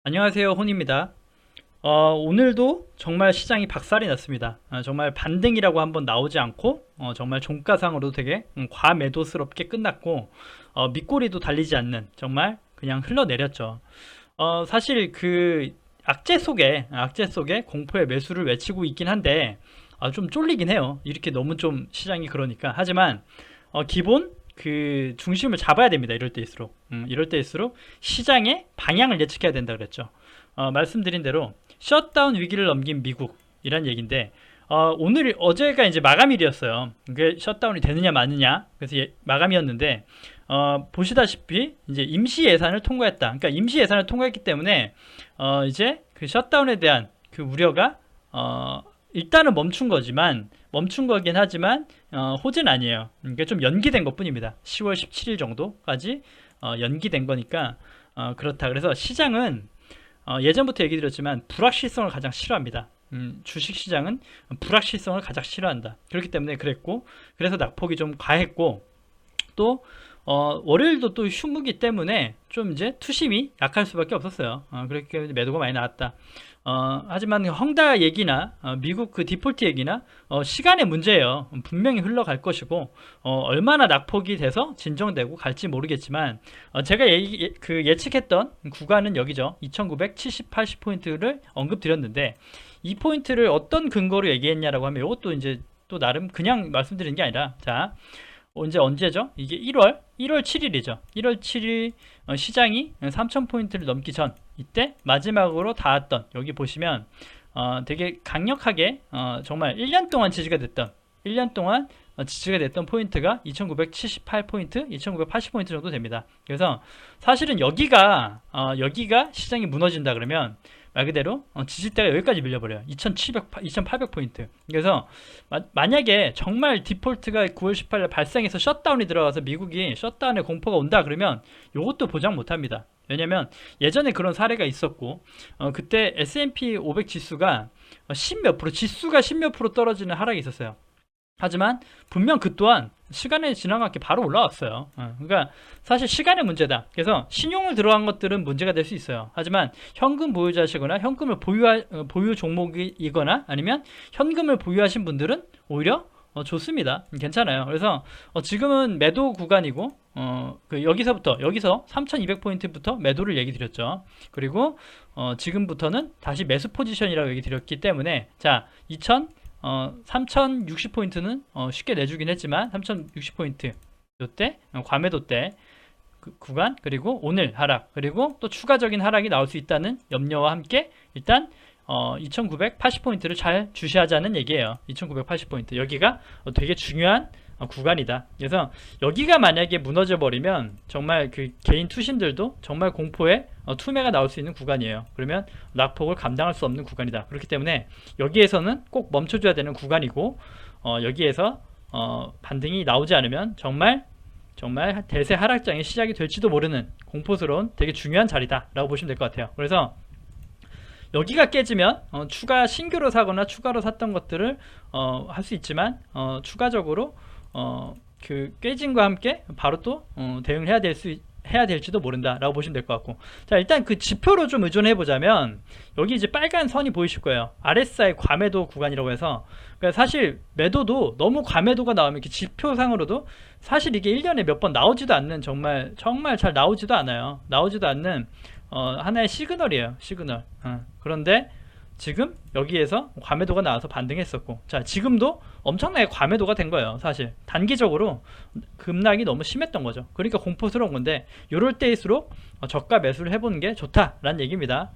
안녕하세요, 혼입니다. 오늘도 정말 시장이 박살이 났습니다. 정말 반등이라고 한번 나오지 않고 정말 종가상으로 되게 과매도스럽게 끝났고 밑꼬리도 달리지 않는 정말 그냥 흘러내렸죠. 사실 그 악재 속에 공포의 매수를 외치고 있긴 한데 좀 쫄리긴 해요. 이렇게 너무 좀 시장이 그러니까. 하지만 기본 그 중심을 잡아야 됩니다. 이럴 때일수록 시장의 방향을 예측해야 된다 그랬죠. 말씀드린 대로 셧다운 위기를 넘긴 미국이란 얘기인데 오늘 어제가 이제 마감일이었어요. 그게 셧다운이 되느냐 마느냐. 그래서 마감이었는데 보시다시피 이제 임시 예산을 통과했다. 그러니까 임시 예산을 통과했기 때문에 이제 그 셧다운에 대한 그 우려가 일단은 멈춘 거긴 하지만 호재는 아니에요. 이게 좀 연기된 것뿐입니다. 10월 17일 정도까지 연기된 거니까 그렇다. 그래서 시장은 예전부터 얘기 드렸지만 불확실성을 가장 싫어합니다. 주식시장은 불확실성을 가장 싫어한다. 그렇기 때문에 그랬고, 그래서 낙폭이 좀 과했고, 또 월요일도 또 휴무기 때문에 좀 이제 투심이 약할 수밖에 없었어요. 그렇게 매도가 많이 나왔다. 하지만 헝다 얘기나 미국 그 디폴트 얘기나 시간의 문제예요. 분명히 흘러갈 것이고 얼마나 낙폭이 돼서 진정되고 갈지 모르겠지만 제가 예측했던 구간은 여기죠. 2970, 80포인트를 언급드렸는데 이 포인트를 어떤 근거로 얘기했냐라고 하면 이것도 이제 또 나름 그냥 말씀드리는 게 아니라 자 언제죠? 이게 1월 7일이죠. 1월 7일 시장이 3000포인트를 넘기 전 이때 마지막으로 닿았던 여기 보시면 되게 강력하게 정말 1년 동안 지지가 됐던 1년 동안 지지가 됐던 포인트가 2978포인트, 2980포인트 정도 됩니다. 그래서 사실은 여기가 시장이 무너진다 그러면 말 그대로 지지대가 여기까지 밀려버려요. 2800포인트. 그래서 만약에 정말 디폴트가 9월 18일 발생해서 셧다운이 들어가서 미국이 셧다운의 공포가 온다 그러면 이것도 보장 못합니다. 왜냐면 예전에 그런 사례가 있었고 그때 S&P 500 지수가 10몇 프로 지수가 10몇 프로 떨어지는 하락이 있었어요. 하지만 분명 그 또한 시간이 지나가게 바로 올라왔어요. 그러니까 사실 시간의 문제다. 그래서 신용을 들어간 것들은 문제가 될 수 있어요. 하지만 현금 보유자시거나 현금을 보유 종목이거나 아니면 현금을 보유하신 분들은 오히려 좋습니다. 괜찮아요. 그래서 지금은 매도 구간이고 여기서 3200포인트부터 매도를 얘기 드렸죠. 그리고 지금부터는 다시 매수 포지션이라고 얘기 드렸기 때문에 자 3060포인트는 쉽게 내주긴 했지만 3060포인트 요때 과매도 때 구간 그리고 오늘 하락 그리고 또 추가적인 하락이 나올 수 있다는 염려와 함께 일단 2980포인트를 잘 주시하자는 얘기예요. 2980포인트 여기가 되게 중요한 구간이다. 그래서 여기가 만약에 무너져 버리면 정말 그 개인 투신들도 정말 공포에 투매가 나올 수 있는 구간이에요. 그러면 낙폭을 감당할 수 없는 구간이다. 그렇기 때문에 여기에서는 꼭 멈춰줘야 되는 구간이고 여기에서 반등이 나오지 않으면 정말 대세 하락장의 시작이 될지도 모르는 공포스러운 되게 중요한 자리다 라고 보시면 될 것 같아요. 그래서 여기가 깨지면 추가 신규로 사거나 추가로 샀던 것들을 할 수 있지만 추가적으로 그 깨짐과 함께 바로 또 대응을 해야 될지도 모른다라고 보시면 될 것 같고 자 일단 그 지표로 좀 의존해 보자면 여기 이제 빨간 선이 보이실 거예요. RSI 과매도 구간이라고 해서 그러니까 사실 매도도 너무 과매도가 나오면 이렇게 지표상으로도 사실 이게 1년에 몇 번 나오지도 않는 정말 잘 나오지도 않아요. 나오지도 않는 하나의 시그널이에요. 시그널. 그런데 지금 여기에서 과매도가 나와서 반등했었고 자 지금도 엄청나게 과매도가 된 거예요. 사실 단기적으로 급락이 너무 심했던 거죠. 그러니까 공포스러운 건데 요럴 때일수록 저가 매수를 해보는 게 좋다라는 얘기입니다.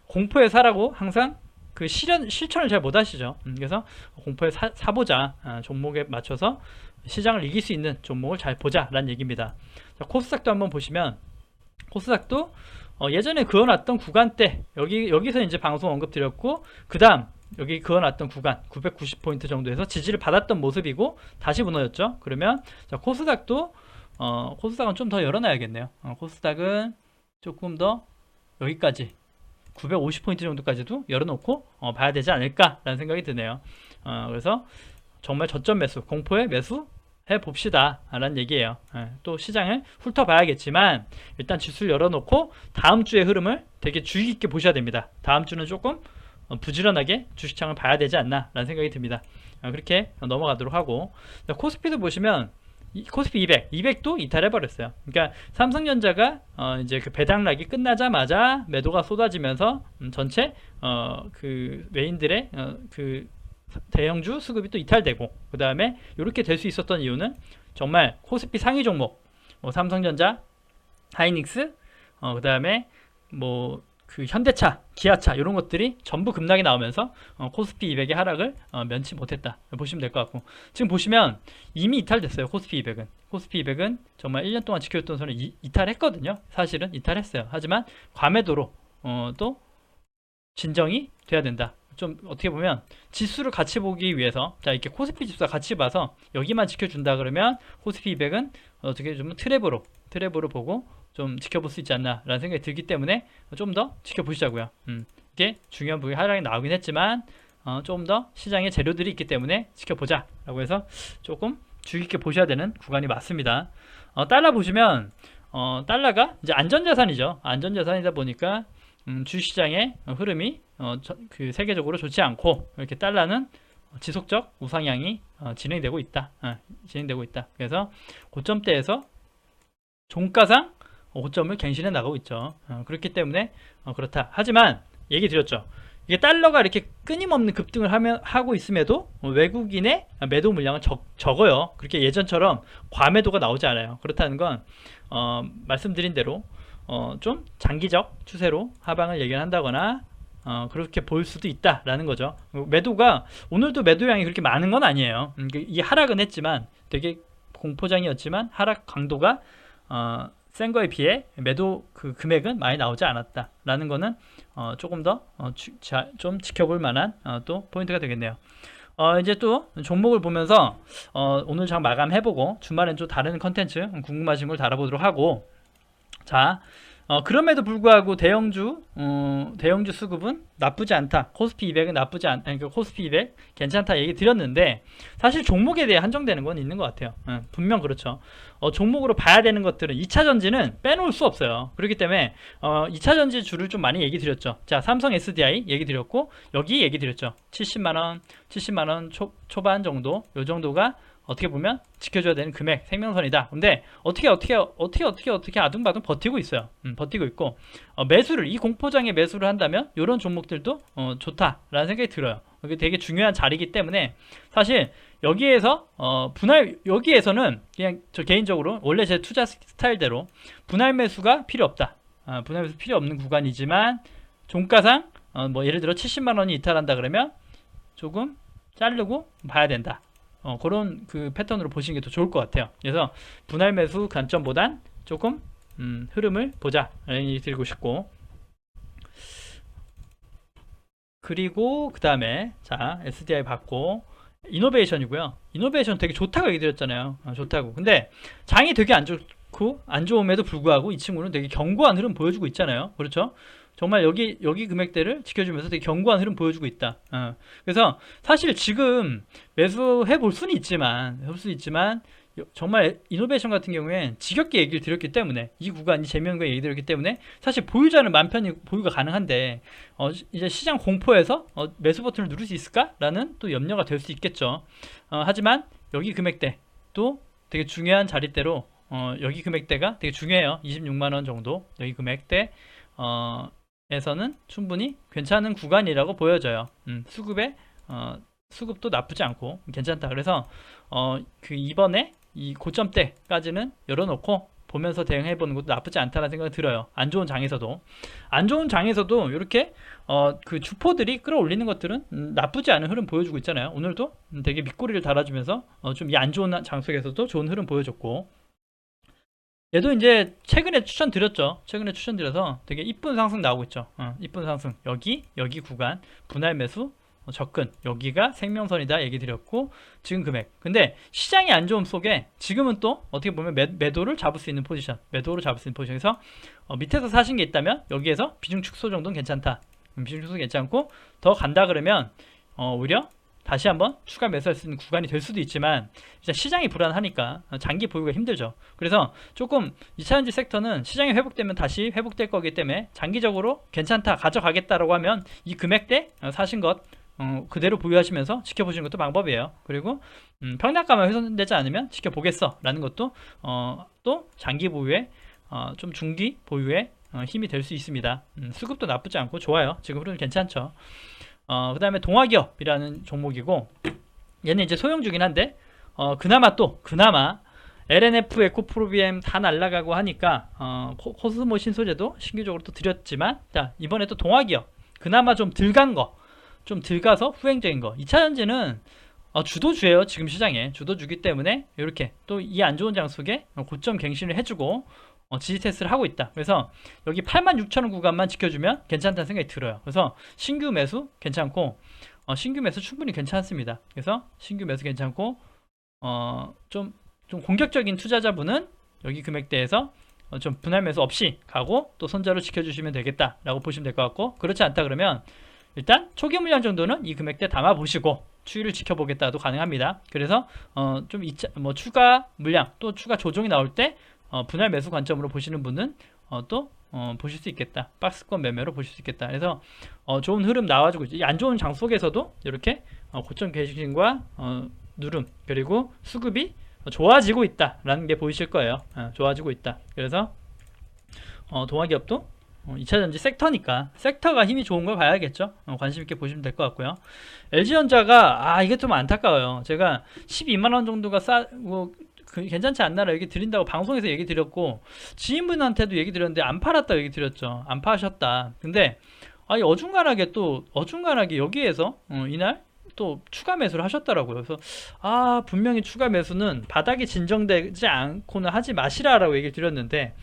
공포에 사라고 항상 그 실천을 잘 못하시죠. 그래서 공포에 사보자. 종목에 맞춰서 시장을 이길 수 있는 종목을 잘 보자라는 얘기입니다. 자, 코스닥도 한번 보시면 코스닥도 예전에 그어놨던 구간대 여기서 이제 방송 언급 드렸고 그 다음 여기 그어놨던 구간 990포인트 정도에서 지지를 받았던 모습이고 다시 무너졌죠. 그러면 자, 코스닥은 좀 더 열어놔야겠네요. 코스닥은 조금 더 여기까지 950포인트 정도까지도 열어놓고 봐야 되지 않을까 라는 생각이 드네요. 그래서 정말 저점 매수 공포의 매수 봅시다 라는 얘기예요. 또 시장을 훑어봐야겠지만 일단 지수를 열어놓고 다음 주의 흐름을 되게 주의 깊게 보셔야 됩니다. 다음 주는 조금 부지런하게 주식창을 봐야 되지 않나 라는 생각이 듭니다. 그렇게 넘어가도록 하고, 코스피도 보시면 코스피 200도 이탈해 버렸어요. 그러니까 삼성전자가 이제 그 배당락이 끝나자마자 매도가 쏟아지면서 전체 그 메인들의 그 대형주 수급이 또 이탈되고, 그 다음에 이렇게 될 수 있었던 이유는 정말 코스피 상위 종목, 삼성전자, 하이닉스, 그 다음에 뭐 그 현대차, 기아차 이런 것들이 전부 급락이 나오면서 코스피 200의 하락을 면치 못했다 보시면 될 것 같고, 지금 보시면 이미 이탈됐어요. 코스피 200은 정말 1년 동안 지켜줬던 선을 이탈했거든요. 사실은 이탈했어요. 하지만 과매도로 또 진정이 돼야 된다. 좀 어떻게 보면 지수를 같이 보기 위해서, 자 이렇게 코스피 지수가 같이 봐서 여기만 지켜준다 그러면 코스피 200은 어떻게 좀 트랩으로 보고 좀 지켜볼 수 있지 않나 라는 생각이 들기 때문에 좀 더 지켜보시자고요. 이게 중요한 부분이 하락이 나오긴 했지만 좀 더 시장에 재료들이 있기 때문에 지켜보자 라고 해서 조금 주의 깊게 보셔야 되는 구간이 맞습니다. 달러 보시면 달러가 이제 안전자산이죠. 안전자산이다 보니까 주시장의 흐름이 그 세계적으로 좋지 않고, 이렇게 달러는 지속적 우상향이 진행되고 있다. 그래서 고점대에서 종가상 고점을 갱신해 나가고 있죠. 그렇기 때문에 그렇다. 하지만 얘기 드렸죠. 이게 달러가 이렇게 끊임없는 급등을 하고 있음에도 외국인의 매도 물량은 적어요. 그렇게 예전처럼 과매도가 나오지 않아요. 그렇다는 건 말씀드린 대로 좀 장기적 추세로 하방을 예견한다거나 그렇게 볼 수도 있다라는 거죠. 매도가 오늘도 매도량이 그렇게 많은 건 아니에요. 이 하락은 했지만 되게 공포장이었지만 하락 강도가 센 거에 비해 매도 그 금액은 많이 나오지 않았다라는 거는 조금 더 좀 지켜볼 만한 또 포인트가 되겠네요. 이제 또 종목을 보면서 오늘 장 마감해보고 주말엔 좀 다른 컨텐츠 궁금하신 걸 달아보도록 하고, 자 그럼에도 불구하고 대형주 수급은 나쁘지 않다. 코스피 200은 나쁘지 않다. 그러니까 코스피 200 괜찮다 얘기 드렸는데, 사실 종목에 대해 한정되는 건 있는 것 같아요. 분명 그렇죠. 종목으로 봐야 되는 것들은 2차 전지는 빼놓을 수 없어요. 그렇기 때문에 2차 전지 주를 좀 많이 얘기 드렸죠. 자, 삼성 SDI 얘기 드렸고, 여기 얘기 드렸죠. 70만 원 초반 정도, 요 정도가 어떻게 보면 지켜줘야 되는 금액, 생명선이다. 근데 어떻게 아둥바둥 버티고 있어요. 버티고 있고, 매수를, 이 공포장에 매수를 한다면 이런 종목들도 좋다라는 생각이 들어요. 이게 되게 중요한 자리이기 때문에 사실 여기에서 여기에서는 그냥 저 개인적으로 원래 제 투자 스타일대로 분할 매수가 필요 없다. 분할 매수 필요 없는 구간이지만 종가상 뭐 예를 들어 70만 원이 이탈한다 그러면 조금 자르고 봐야 된다. 그런 그 패턴으로 보시는 게 더 좋을 것 같아요. 그래서 분할 매수 관점보단 조금 흐름을 보자 라는 얘기 드리고 싶고, 그리고 그 다음에 자 SDI 받고 이노베이션이고요. 이노베이션 되게 좋다고 얘기 드렸잖아요. 좋다고. 근데 장이 되게 안 좋고 안 좋음에도 불구하고 이 친구는 되게 견고한 흐름 보여주고 있잖아요. 그렇죠? 정말 여기 금액대를 지켜주면서 되게 견고한 흐름 보여주고 있다. 그래서 사실 지금 매수해 볼 수는 있지만 정말 이노베이션 같은 경우에 지겹게 얘기를 드렸기 때문에, 이 구간이 재미있는 거 얘기 드렸기 때문에 사실 보유자는 맘 편히 보유가 가능한데 이제 시장 공포에서 매수 버튼을 누를 수 있을까라는 또 염려가 될 수 있겠죠. 하지만 여기 금액대 또 되게 중요한 자리대로 여기 금액대가 되게 중요해요. 26만 원 정도 여기 금액대 에서는 충분히 괜찮은 구간이라고 보여져요. 수급도 나쁘지 않고 괜찮다. 그래서 그 이번에 이 고점대까지는 열어놓고 보면서 대응해보는 것도 나쁘지 않다는 생각이 들어요. 안 좋은 장에서도 이렇게 그 주포들이 끌어올리는 것들은 나쁘지 않은 흐름 보여주고 있잖아요. 오늘도 되게 밑꼬리를 달아주면서 좀 이 안 좋은 장 속에서도 좋은 흐름 보여줬고, 얘도 이제 최근에 추천드렸죠. 최근에 추천드려서 되게 이쁜 상승 나오고 있죠. 이쁜 상승. 여기 구간 분할 매수 접근, 여기가 생명선이다 얘기 드렸고, 지금 금액. 근데 시장이 안 좋음 속에 지금은 또 어떻게 보면 매도를 잡을 수 있는 포지션, 매도를 잡을 수 있는 포지션에서 밑에서 사신 게 있다면 여기에서 비중 축소 정도는 괜찮다. 비중 축소 괜찮고, 더 간다 그러면 오히려 다시 한번 추가 매수할 수 있는 구간이 될 수도 있지만 진짜 시장이 불안하니까 장기 보유가 힘들죠. 그래서 조금 2차전지 섹터는 시장이 회복되면 다시 회복될 거기 때문에 장기적으로 괜찮다 가져가겠다라고 하면 이 금액대 사신 것 그대로 보유하시면서 지켜보시는 것도 방법이에요. 그리고 평단가만 훼손되지 않으면 지켜보겠어 라는 것도 또 장기 보유에 좀 중기 보유에 힘이 될 수 있습니다. 수급도 나쁘지 않고 좋아요. 지금 흐름 괜찮죠. 그 다음에 동화기업이라는 종목이고 얘는 이제 소형주긴 한데 그나마 LNF, 에코프로비엠 다 날라가고 하니까 코스모 신소재도 신규적으로 또 드렸지만 자 이번에 또 동화기업 그나마 좀 덜 간 거 좀 덜 가서 후행적인 거 2차전지는 주도주예요. 지금 시장에 주도주기 때문에 이렇게 또 이 안 좋은 장 속에 고점 갱신을 해주고 지지 테스트를 하고 있다. 그래서 여기 86,000원 구간만 지켜주면 괜찮다는 생각이 들어요. 그래서 신규 매수 괜찮고 신규 매수 충분히 괜찮습니다. 그래서 신규 매수 괜찮고 좀 공격적인 투자자분은 여기 금액대에서 좀 분할 매수 없이 가고 또 손자로 지켜주시면 되겠다라고 보시면 될 것 같고 그렇지 않다 그러면 일단 초기 물량 정도는 이 금액대 담아 보시고 추이를 지켜보겠다도 가능합니다. 그래서 좀 추가 물량 또 추가 조정이 나올 때 분할 매수 관점으로 보시는 분은 또 보실 수 있겠다. 박스권 매매로 보실 수 있겠다. 그래서 좋은 흐름 나와주고 이 안 좋은 장 속에서도 이렇게 고점 갱신과 누름 그리고 수급이 좋아지고 있다라는 게 보이실 거예요. 좋아지고 있다. 그래서 동화기업도 2차전지 섹터니까 섹터가 힘이 좋은 걸 봐야겠죠. 관심 있게 보시면 될 것 같고요. LG전자가 이게 좀 안타까워요. 제가 12만원 정도가 괜찮지 않나라 얘기 드린다고 방송에서 얘기 드렸고 지인분한테도 얘기 드렸는데 안 팔았다 얘기 드렸죠. 안 파셨다. 근데 어중간하게 여기에서 이날 또 추가 매수를 하셨더라고요. 그래서 분명히 추가 매수는 바닥이 진정되지 않고는 하지 마시라라고 얘기를 드렸는데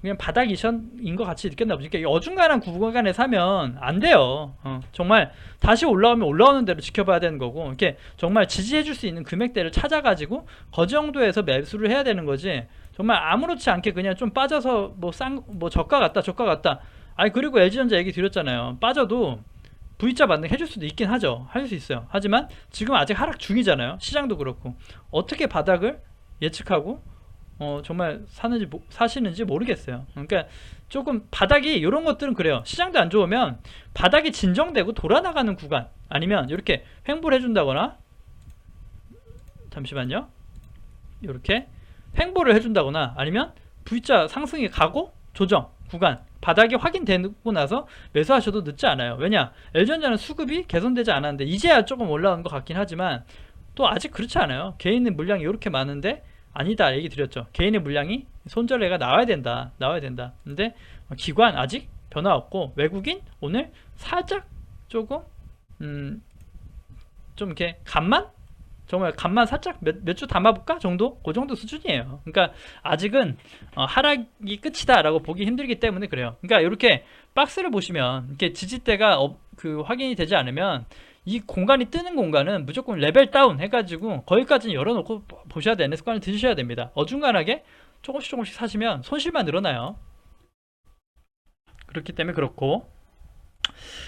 그냥 바닥 이션인 것 같이 느꼈나 보니까 어중간한 구간에 사면 안 돼요. 정말 다시 올라오면 올라오는 대로 지켜봐야 되는 거고 이렇게 정말 지지해줄 수 있는 금액대를 찾아가지고 그 정도에서 매수를 해야 되는 거지. 정말 아무렇지 않게 그냥 좀 빠져서 저가 같다. 그리고 LG전자 얘기 드렸잖아요. 빠져도 V자 반등 해줄 수도 있긴 하죠. 할 수 있어요. 하지만 지금 아직 하락 중이잖아요. 시장도 그렇고 어떻게 바닥을 예측하고 정말 사시는지 모르겠어요. 그러니까 조금 바닥이 이런 것들은 그래요. 시장도 안 좋으면 바닥이 진정되고 돌아나가는 구간 아니면 이렇게 횡보를 해준다거나 잠시만요. 이렇게 횡보를 해준다거나 아니면 V자 상승이 가고 조정 구간 바닥이 확인되고 나서 매수하셔도 늦지 않아요. 왜냐? LG전자는 수급이 개선되지 않았는데 이제야 조금 올라온 것 같긴 하지만 또 아직 그렇지 않아요. 개인의 물량이 이렇게 많은데 아니다 얘기 드렸죠. 개인의 물량이 손절해가 나와야 된다. 근데 기관 아직 변화 없고 외국인 오늘 살짝 조금 좀 이렇게 정말 간만 살짝 몇 주 담아볼까 정도? 그 정도 수준이에요. 그러니까 아직은 하락이 끝이다 라고 보기 힘들기 때문에 그래요. 그러니까 이렇게 박스를 보시면 이렇게 지지대가 확인이 되지 않으면 이 공간이 뜨는 공간은 무조건 레벨 다운 해가지고 거기까지는 열어놓고 보셔야 되는 습관을 들으셔야 됩니다. 어중간하게 조금씩 사시면 손실만 늘어나요. 그렇기 때문에 그렇고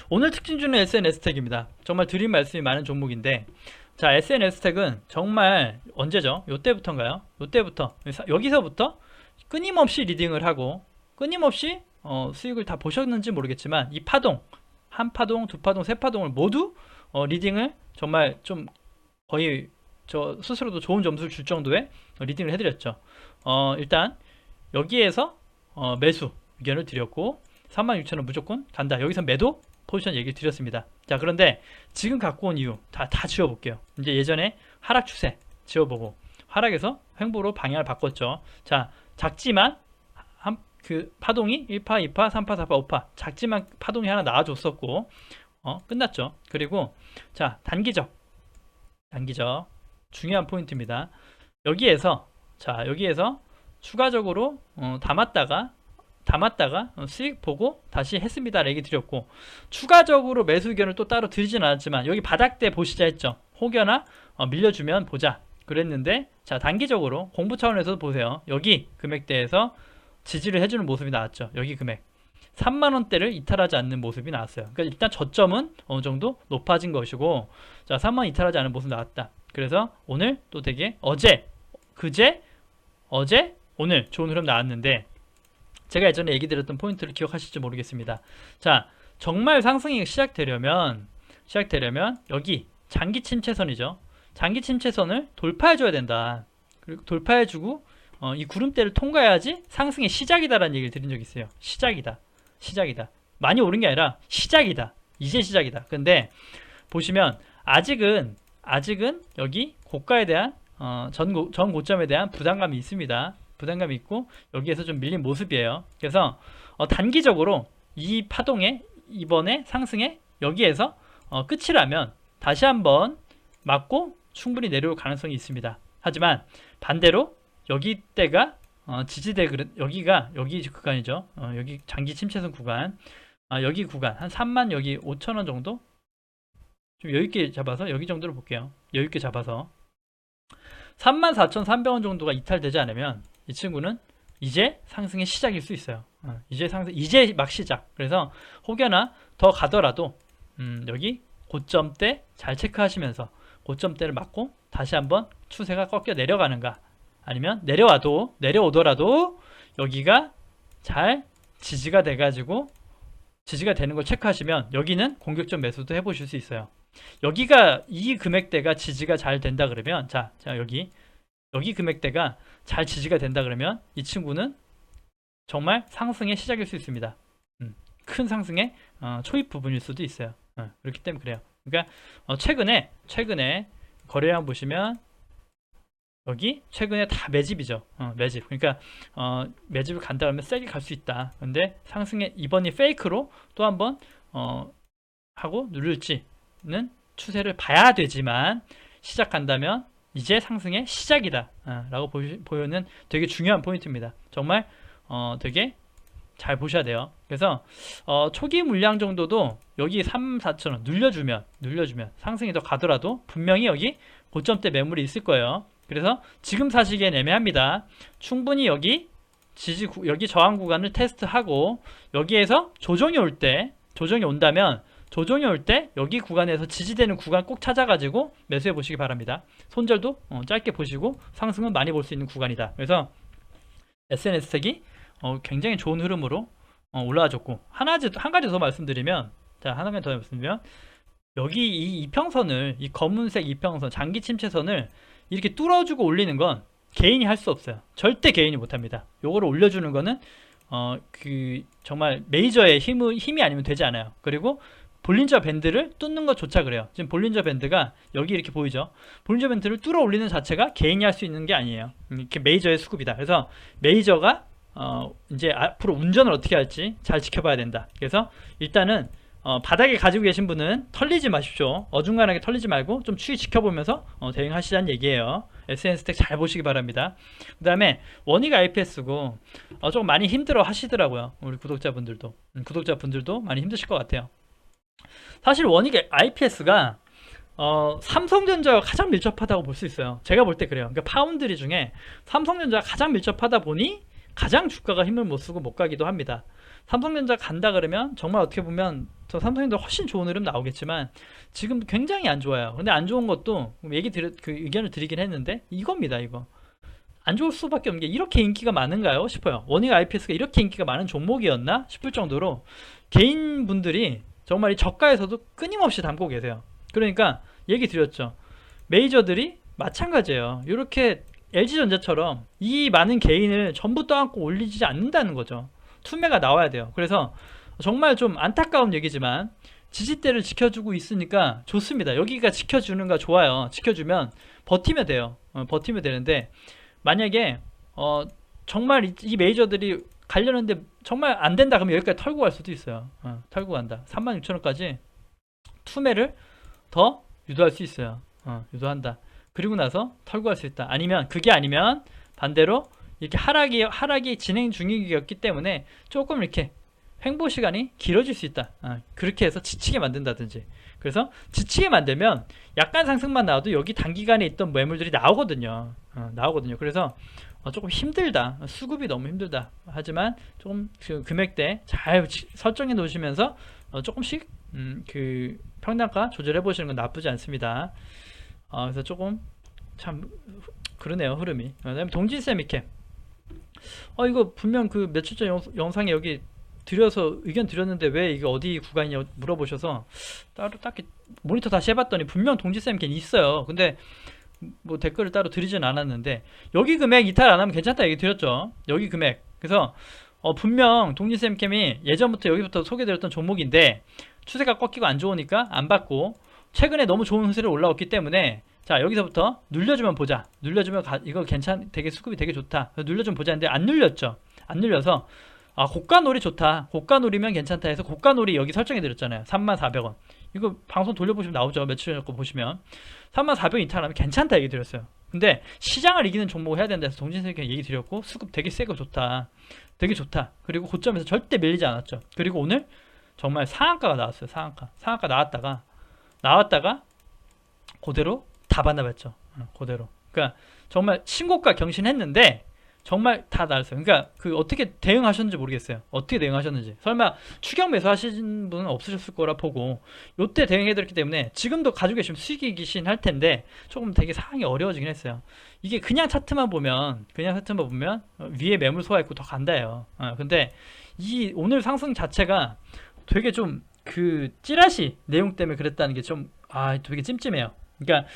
오늘 특징주는 SNS텍입니다. 정말 드린 말씀이 많은 종목인데 자 SNS텍은 정말 언제죠? 요때부터인가요? 여기서부터 끊임없이 리딩을 하고 끊임없이 수익을 다 보셨는지 모르겠지만 이 파동 한 파동, 두 파동, 세 파동을 모두 리딩을 정말 좀 거의 저 스스로도 좋은 점수를 줄 정도의 리딩을 해드렸죠. 일단 여기에서 매수 의견을 드렸고 36,000원 무조건 간다. 여기서 매도 포지션 얘기를 드렸습니다. 자 그런데 지금 갖고 온 이유 다 지워볼게요. 이제 예전에 하락 추세 지워보고 하락에서 횡보로 방향을 바꿨죠. 자 작지만 파동이 1파, 2파, 3파, 4파, 5파 작지만 파동이 하나 나와줬었고 끝났죠. 그리고 자 단기적 중요한 포인트입니다. 여기에서 추가적으로 담았다가 수익 보고 다시 했습니다 얘기 드렸고 추가적으로 매수 의견을 또 따로 드리진 않았지만 여기 바닥대 보시자 했죠. 혹여나 밀려주면 보자 그랬는데 자 단기적으로 공부 차원에서도 보세요. 여기 금액대에서 지지를 해주는 모습이 나왔죠. 여기 금액 3만원대를 이탈하지 않는 모습이 나왔어요. 그러니까 일단 저점은 어느 정도 높아진 것이고, 자, 3만원 이탈하지 않는 모습 나왔다. 그래서 오늘 또 되게 어제, 그제, 어제, 오늘 좋은 흐름 나왔는데, 제가 예전에 얘기 드렸던 포인트를 기억하실지 모르겠습니다. 자, 정말 상승이 시작되려면 여기 장기 침체선이죠. 장기 침체선을 돌파해줘야 된다. 그리고 돌파해주고 이 구름대를 통과해야지 상승의 시작이다라는 얘기를 드린 적이 있어요. 시작이다. 많이 오른 게 아니라 시작이다. 이제 시작이다. 근데 보시면 아직은 여기 고가에 대한 전 고점에 대한 부담감이 있습니다. 부담감이 있고 여기에서 좀 밀린 모습이에요. 그래서 단기적으로 이 파동의 이번에 상승에 여기에서 끝이라면 다시 한번 맞고 충분히 내려올 가능성이 있습니다. 하지만 반대로 여기 때가 지지대 여기 구간이죠. 여기 장기 침체선 구간, 여기 구간 한 3만 여기 5천원 정도 좀 여유있게 잡아서 여기 정도로 볼게요. 여유있게 잡아서 34,300원 정도가 이탈되지 않으면 이 친구는 이제 상승의 시작일 수 있어요. 이제 막 시작. 그래서 혹여나 더 가더라도 여기 고점대 잘 체크하시면서 고점대를 맞고 다시 한번 추세가 꺾여 내려가는가, 아니면 내려오더라도 여기가 잘 지지가 돼가지고 지지가 되는 걸 체크하시면 여기는 공격적 매수도 해보실 수 있어요. 여기가 이 금액대가 지지가 잘 된다 그러면 자 여기 금액대가 잘 지지가 된다 그러면 이 친구는 정말 상승의 시작일 수 있습니다. 큰 상승의 초입 부분일 수도 있어요. 그렇기 때문에 그래요. 그러니까 최근에 거래량 보시면 여기 최근에 다 매집이죠. 매집. 그러니까 매집을 간다 그러면 세게 갈 수 있다. 근데 상승의 이번이 페이크로 또 한번 하고 누를지는 추세를 봐야 되지만, 시작한다면 이제 상승의 시작이다 라고 보여는 되게 중요한 포인트입니다. 정말 되게 잘 보셔야 돼요. 그래서 초기 물량 정도도 여기 3, 4천원 눌려주면 상승이 더 가더라도 분명히 여기 고점대 매물이 있을 거예요. 그래서 지금 사시기엔 애매합니다. 충분히 여기 여기 저항 구간을 테스트하고 여기에서 조정이 온다면 여기 구간에서 지지되는 구간 꼭 찾아가지고 매수해 보시기 바랍니다. 손절도 짧게 보시고 상승은 많이 볼 수 있는 구간이다. 그래서 SNS택이 굉장히 좋은 흐름으로 올라와줬고, 한 가지 더 말씀드리면, 여기 이 이평선을, 이 검은색 이평선, 장기 침체선을 이렇게 뚫어주고 올리는 건 개인이 할 수 없어요. 절대 개인이 못합니다. 요거를 올려주는 거는 정말 메이저의 힘이 아니면 되지 않아요. 그리고 볼린저 밴드를 뚫는 것조차 그래요. 지금 볼린저 밴드가 여기 이렇게 보이죠. 볼린저 밴드를 뚫어 올리는 자체가 개인이 할 수 있는 게 아니에요. 이렇게 메이저의 수급이다. 그래서 메이저가 이제 앞으로 운전을 어떻게 할지 잘 지켜봐야 된다. 그래서 일단은 바닥에 가지고 계신 분은 털리지 마십시오. 어중간하게 털리지 말고 좀 추이 지켜보면서 대응하시자는 얘기예요. SNS택 잘 보시기 바랍니다. 그 다음에 원익 IPS고 조금 많이 힘들어 하시더라고요. 우리 구독자분들도 많이 힘드실 것 같아요. 사실 원익 IPS가 삼성전자가 가장 밀접하다고 볼 수 있어요. 제가 볼 때 그래요. 그러니까 파운드리 중에 삼성전자가 가장 밀접하다 보니 가장 주가가 힘을 못 쓰고 못 가기도 합니다. 삼성전자 간다 그러면 정말 어떻게 보면 저 삼성전자 훨씬 좋은 흐름 나오겠지만 지금 굉장히 안 좋아요. 근데 안 좋은 것도 의견을 드리긴 했는데 이겁니다. 이거 안 좋을 수밖에 없는 게 이렇게 인기가 많은가요 싶어요. 원익 IPS가 이렇게 인기가 많은 종목이었나 싶을 정도로 개인분들이 정말 이 저가에서도 끊임없이 담고 계세요. 그러니까 얘기 드렸죠. 메이저들이 마찬가지예요. 이렇게 LG전자처럼 이 많은 개인을 전부 떠안고 올리지 않는다는 거죠. 투매가 나와야 돼요. 그래서 정말 좀 안타까운 얘기지만 지지대를 지켜주고 있으니까 좋습니다. 여기가 지켜주는 거 좋아요. 지켜주면 버티면 돼요. 버티면 되는데 만약에 정말 이 메이저들이 가려는데 정말 안 된다 그러면 여기까지 털고 갈 수도 있어요. 털고 간다. 36,000원까지 투매를 더 유도할 수 있어요. 유도한다. 그리고 나서 털고 갈 수 있다. 그게 아니면 반대로 이렇게 하락이 진행 중이었기 때문에 조금 이렇게 횡보 시간이 길어질 수 있다. 그렇게 해서 지치게 만든다든지. 그래서 지치게 만들면 약간 상승만 나와도 여기 단기간에 있던 매물들이 나오거든요. 그래서 조금 힘들다, 수급이 너무 힘들다. 하지만 조금 그 금액대 잘 설정해 놓으시면서 조금씩 그 평단가 조절해 보시는 건 나쁘지 않습니다. 그래서 조금 참 그러네요, 흐름이. 그다음에 동진세미캠. 이거 분명 그 며칠 전 영상에 여기 드려서 의견 드렸는데 왜 이게 어디 구간이냐 물어보셔서 따로 딱히 모니터 다시 해봤더니 분명 동지세미캠 있어요. 근데 뭐 댓글을 따로 드리진 않았는데 여기 금액 이탈 안 하면 괜찮다 얘기 드렸죠. 여기 금액. 그래서 분명 동지세미캠이 예전부터 여기부터 소개드렸던 종목인데 추세가 꺾이고 안 좋으니까 안 받고 최근에 너무 좋은 흐름이 올라왔기 때문에 자 여기서부터 눌려주면 보자. 눌려주면 이거 되게 수급이 되게 좋다. 눌려주면 보자 했는데 안 눌렸죠. 안 눌려서 고가놀이 좋다. 고가놀이면 괜찮다 해서 고가놀이 여기 설정해 드렸잖아요. 34,000원. 이거 방송 돌려보시면 나오죠. 며칠 전에 거 보시면 34,000원 이탈하면 괜찮다 얘기 드렸어요. 근데 시장을 이기는 종목을 해야 된다 해서 동진세미캠 얘기 드렸고 수급 되게 세고 좋다. 되게 좋다. 그리고 고점에서 절대 밀리지 않았죠. 그리고 오늘 정말 상한가가 나왔어요. 상한가 나왔다가 그대로 다 반납했죠. 그대로. 그러니까 정말 신고가 경신했는데 정말 다 나왔어요. 그러니까 그 어떻게 대응하셨는지 모르겠어요. 어떻게 대응하셨는지. 설마 추격 매수 하시는 분은 없으셨을 거라 보고 요때 대응해드렸기 때문에 지금도 가지고 계시면 수익이긴 할 텐데 조금 되게 상황이 어려워지긴 했어요. 이게 그냥 차트만 보면 위에 매물 소화 있고 더 간다예요. 근데 이 오늘 상승 자체가 되게 좀 그 찌라시 내용 때문에 그랬다는 게 좀 되게 찜찜해요. 그러니까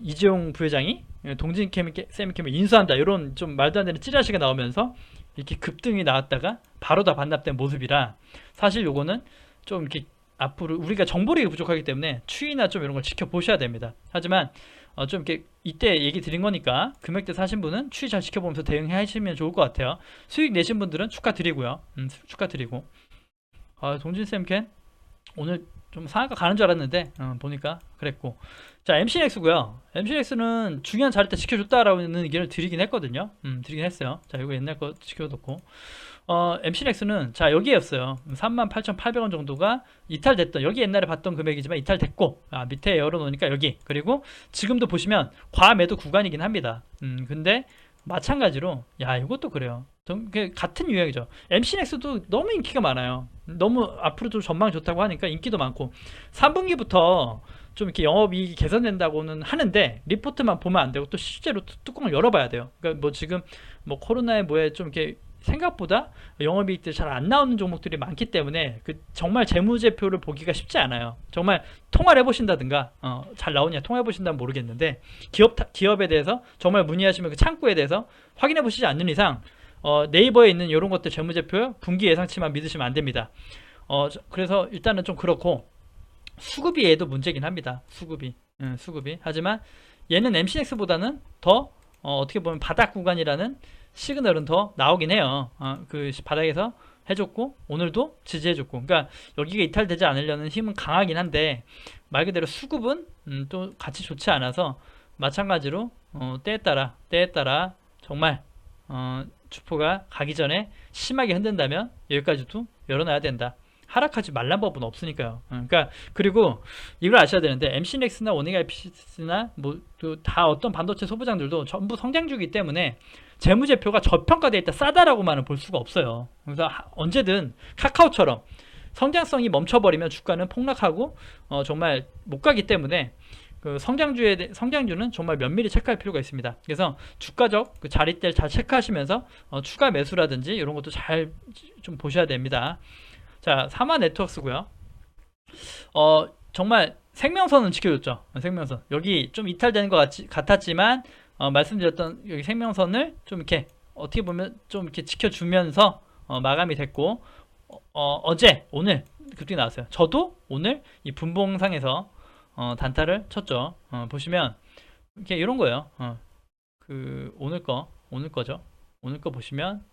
이재용 부회장이 동진세미캠을 인수한다 이런 좀 말도 안 되는 찌라시가 나오면서 이렇게 급등이 나왔다가 바로 다 반납된 모습이라 사실 요거는 좀 이렇게 앞으로 우리가 정보력이 부족하기 때문에 추이나 좀 이런 걸 지켜보셔야 됩니다. 하지만 좀 이렇게 이때 얘기 드린 거니까 금액대 사신 분은 추이 잘 지켜보면서 대응하시면 좋을 것 같아요. 수익 내신 분들은 축하드리고요. 축하드리고 동진세미캠 오늘 좀 상한가 가는 줄 알았는데 보니까 그랬고 자 MCNX고요. MCNX는 중요한 자리 때 지켜줬다라는 의견을 드리긴 했거든요. 드리긴 했어요. 자 이거 옛날 거 지켜뒀고 MCNX는 자 여기였어요. 38,800원 정도가 이탈됐던 여기 옛날에 봤던 금액이지만 이탈됐고 밑에 열어놓으니까 여기 그리고 지금도 보시면 과매도 구간이긴 합니다. 근데 마찬가지로 이것도 그래요. 같은 유형이죠. MCNX도 너무 인기가 많아요. 너무 앞으로도 전망 좋다고 하니까 인기도 많고 3분기부터 좀 이렇게 영업이익이 개선된다고는 하는데 리포트만 보면 안 되고 또 실제로 뚜껑을 열어봐야 돼요. 그러니까 뭐 지금 뭐 코로나에 뭐에 좀 이렇게 생각보다 영업이익들이 잘 안 나오는 종목들이 많기 때문에 그 정말 재무제표를 보기가 쉽지 않아요. 정말 통화를 해보신다든가 잘 나오냐 통화해보신다면 모르겠는데 기업에 대해서 정말 문의하시면 그 창구에 대해서 확인해보시지 않는 이상 네이버에 있는 이런 것들 재무제표 분기 예상치만 믿으시면 안 됩니다. 그래서 일단은 좀 그렇고 수급이 얘도 문제긴 합니다. 수급이 하지만 얘는 MCNX보다는 더 어떻게 보면 바닥 구간이라는 시그널은 더 나오긴 해요. 그 바닥에서 해줬고 오늘도 지지해줬고 그러니까 여기가 이탈되지 않으려는 힘은 강하긴 한데 말 그대로 수급은 또 같이 좋지 않아서 마찬가지로 때에 따라 정말 주포가 가기 전에 심하게 흔든다면 여기까지도 열어놔야 된다. 하락하지 말란 법은 없으니까요. 그러니까 그리고 이걸 아셔야 되는데 MCNX나 원익IPC나 뭐 다 어떤 반도체 소부장들도 전부 성장주기 때문에 재무제표가 저평가되어 있다 싸다라고만은 볼 수가 없어요. 그래서 언제든 카카오처럼 성장성이 멈춰버리면 주가는 폭락하고 정말 못 가기 때문에 그 성장주는 정말 면밀히 체크할 필요가 있습니다. 그래서 주가적 그 자리대를 잘 체크하시면서 추가 매수라든지 이런 것도 잘 좀 보셔야 됩니다. 자, 사마네트워크스고요. 정말 생명선은 지켜줬죠. 생명선 여기 좀 이탈되는 것 같았지만 말씀드렸던 여기 생명선을 좀 이렇게 어떻게 보면 좀 이렇게 지켜주면서 마감이 됐고 오늘 급등이 나왔어요. 저도 오늘 이 분봉상에서 단타를 쳤죠. 보시면 이렇게 이런 거예요. 그 오늘 거죠. 오늘 거 보시면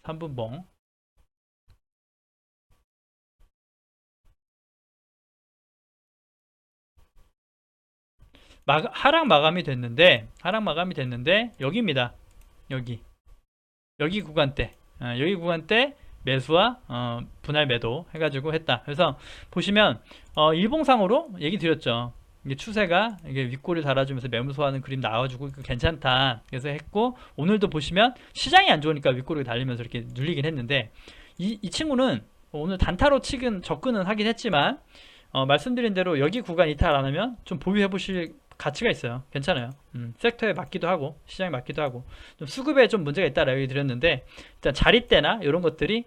삼분봉 하락 마감이 됐는데 여기입니다. 여기 구간대 여기 구간대 매수와 분할 매도 해가지고 했다. 그래서 보시면 일봉상으로 얘기 드렸죠. 이게 추세가 이게 윗골을 달아주면서 매무소하는 그림 나와주고 괜찮다. 그래서 했고, 오늘도 보시면 시장이 안 좋으니까 윗골을 달리면서 이렇게 눌리긴 했는데, 이 친구는 오늘 단타로 접근은 하긴 했지만, 말씀드린 대로 여기 구간 이탈 안 하면 좀 보유해 보실 가치가 있어요. 괜찮아요. 섹터에 맞기도 하고 시장에 맞기도 하고, 좀 수급에 좀 문제가 있다라고 얘기 드렸는데, 일단 자릿대나 이런 것들이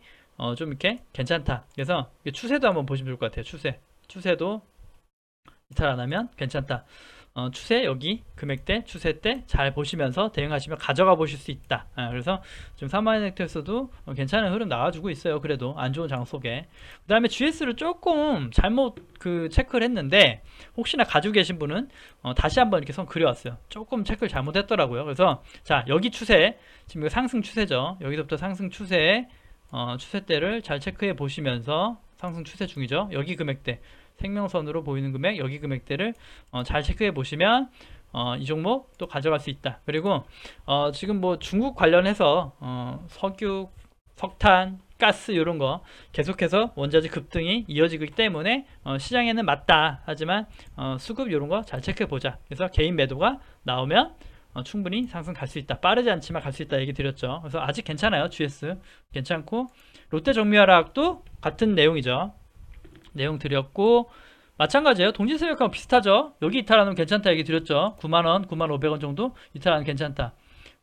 좀 이렇게 괜찮다. 그래서 추세도 한번 보시면 좋을 것 같아요. 추세도 이탈 안 하면 괜찮다. 추세 여기 금액대 추세대 잘 보시면서 대응하시면 가져가 보실 수 있다. 그래서 지금 3만원넥터에서도 괜찮은 흐름 나와주고 있어요. 그래도 안 좋은 장 속에. 그 다음에 GS를 조금 잘못 체크를 했는데, 혹시나 가지고 계신 분은 다시 한번 이렇게 선 그려왔어요. 조금 체크를 잘못했더라고요. 그래서 자, 여기 추세, 지금 이거 상승 추세죠. 여기서부터 상승 추세, 추세대를 잘 체크해 보시면서, 상승 추세 중이죠. 여기 금액대 생명선으로 보이는 금액, 여기 금액대를 잘 체크해 보시면 이 종목 또 가져갈 수 있다. 그리고 지금 뭐 중국 관련해서 석유, 석탄, 가스 이런 거 계속해서 원자재 급등이 이어지기 때문에 시장에는 맞다. 하지만 수급 이런 거 잘 체크해 보자. 그래서 개인 매도가 나오면 충분히 상승 갈 수 있다. 빠르지 않지만 갈 수 있다 얘기 드렸죠. 그래서 아직 괜찮아요. GS 괜찮고, 롯데 정미화락도 같은 내용이죠. 내용 드렸고, 마찬가지예요. 동진세력하고 비슷하죠. 여기 이탈하면 괜찮다 얘기 드렸죠. 9만원, 9만500원 정도 이탈하면 괜찮다.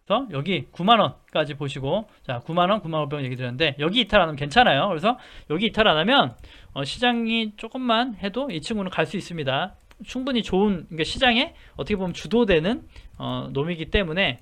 그래서 여기 9만원까지 보시고, 자, 9만원, 9만500원 얘기 드렸는데, 여기 이탈하면 괜찮아요. 그래서 여기 이탈 안 하면 시장이 조금만 해도 이 친구는 갈 수 있습니다. 충분히 좋은, 그러니까 시장에 어떻게 보면 주도되는 놈이기 때문에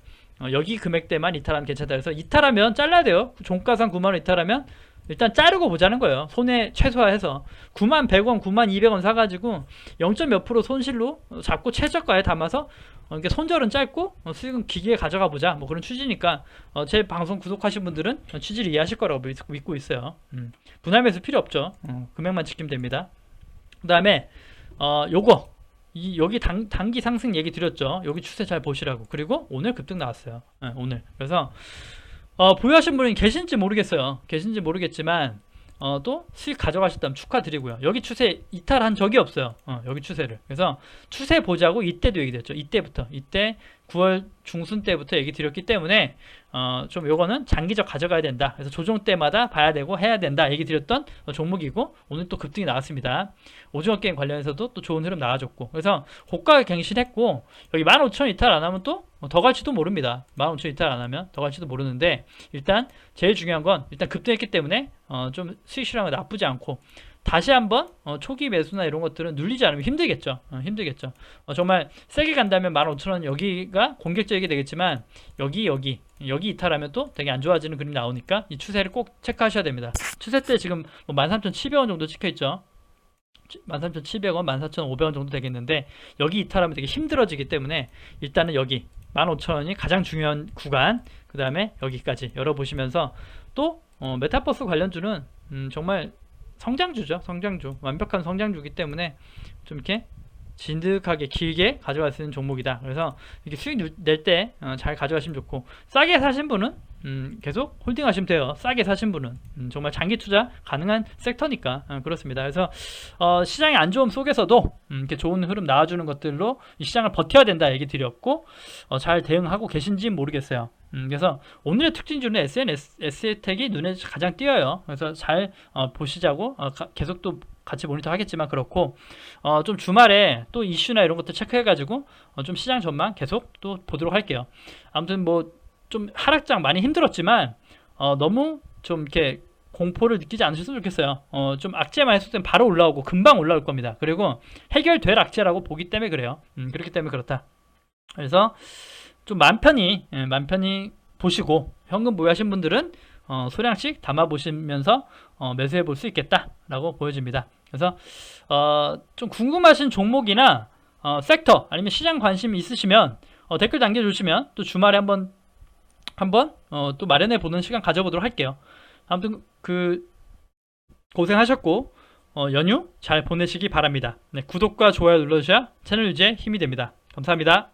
여기 금액대만 이탈하면 괜찮다. 그래서 이탈하면 잘라야 돼요. 종가상 9만원 이탈하면 일단 자르고 보자는 거예요. 손해 최소화해서 9만 100원, 9만 200원 사가지고 0. 몇 프로 손실로 잡고 최저가에 담아서 이렇게 손절은 짧고 수익은 기기에 가져가 보자, 뭐 그런 취지니까 제 방송 구독하신 분들은 취지를 이해하실 거라고 믿고 있어요. 분할 매수 필요 없죠. 금액만 지키면 됩니다. 그 다음에 요거 여기 단기 상승 얘기 드렸죠. 여기 추세 잘 보시라고. 그리고 오늘 급등 나왔어요. 오늘. 그래서 보유하신 분이 계신지 모르겠어요. 계신지 모르겠지만 또 수익 가져가셨다면 축하드리고요. 여기 추세 이탈한 적이 없어요. 여기 추세를. 그래서 추세 보자고 이때도 얘기드렸죠. 이때 9월 중순 때부터 얘기 드렸기 때문에 좀 요거는 장기적 가져가야 된다. 그래서 조정 때마다 봐야 되고 해야 된다 얘기 드렸던 종목이고, 오늘 또 급등이 나왔습니다. 오징어 게임 관련해서도 또 좋은 흐름 나와줬고, 그래서 고가 갱신했고, 여기 15,000원 이탈 안 하면 또 더 갈지도 모릅니다. 15,000원 이탈 안 하면 더 갈지도 모르는데, 일단 제일 중요한 건 일단 급등했기 때문에 좀 수익 실황은 나쁘지 않고, 다시 한번 초기 매수나 이런 것들은 눌리지 않으면 힘들겠죠. 정말 세게 간다면 15,000원 여기가 공격적이게 되겠지만, 여기 이탈하면 또 되게 안 좋아지는 그림 나오니까 이 추세를 꼭 체크하셔야 됩니다. 추세 때 지금 13,700원 정도 찍혀있죠. 13,700원, 14,500원 정도 되겠는데, 여기 이탈하면 되게 힘들어지기 때문에 일단은 여기 15,000원이 가장 중요한 구간, 그 다음에 여기까지 열어보시면서, 또 메타버스 관련주는 정말 성장주죠. 성장주, 완벽한 성장주이기 때문에 좀 이렇게 진득하게 길게 가져갈 수 있는 종목이다. 그래서 이렇게 수익 낼 때 잘 가져가시면 좋고, 싸게 사신 분은 계속 홀딩 하시면 돼요. 싸게 사신 분은 정말 장기 투자 가능한 섹터니까 그렇습니다. 그래서 시장이 안 좋음 속에서도 이렇게 좋은 흐름 나와주는 것들로 이 시장을 버텨야 된다 얘기 드렸고, 잘 대응하고 계신지는 모르겠어요. 그래서 오늘의 특징주는 SNS텍이 눈에 가장 띄어요. 그래서 잘 보시자고, 계속 또 같이 모니터 하겠지만 그렇고, 좀 주말에 또 이슈나 이런 것들 체크해가지고 좀 시장 전망 계속 또 보도록 할게요. 아무튼 뭐 좀 하락장 많이 힘들었지만 너무 좀 이렇게 공포를 느끼지 않으셨으면 좋겠어요. 좀 악재만 했을 땐 바로 올라오고 금방 올라올 겁니다. 그리고 해결될 악재라고 보기 때문에 그래요. 그렇기 때문에 그렇다. 그래서 좀 마음 편히 보시고, 현금 보유하신 분들은 소량씩 담아 보시면서 매수해 볼 수 있겠다라고 보여집니다. 그래서 좀 궁금하신 종목이나 섹터, 아니면 시장 관심 있으시면 댓글 남겨주시면 또 주말에 한번 또 마련해 보는 시간 가져보도록 할게요. 아무튼 고생하셨고 연휴 잘 보내시기 바랍니다. 네, 구독과 좋아요 눌러주셔야 채널 유지에 힘이 됩니다. 감사합니다.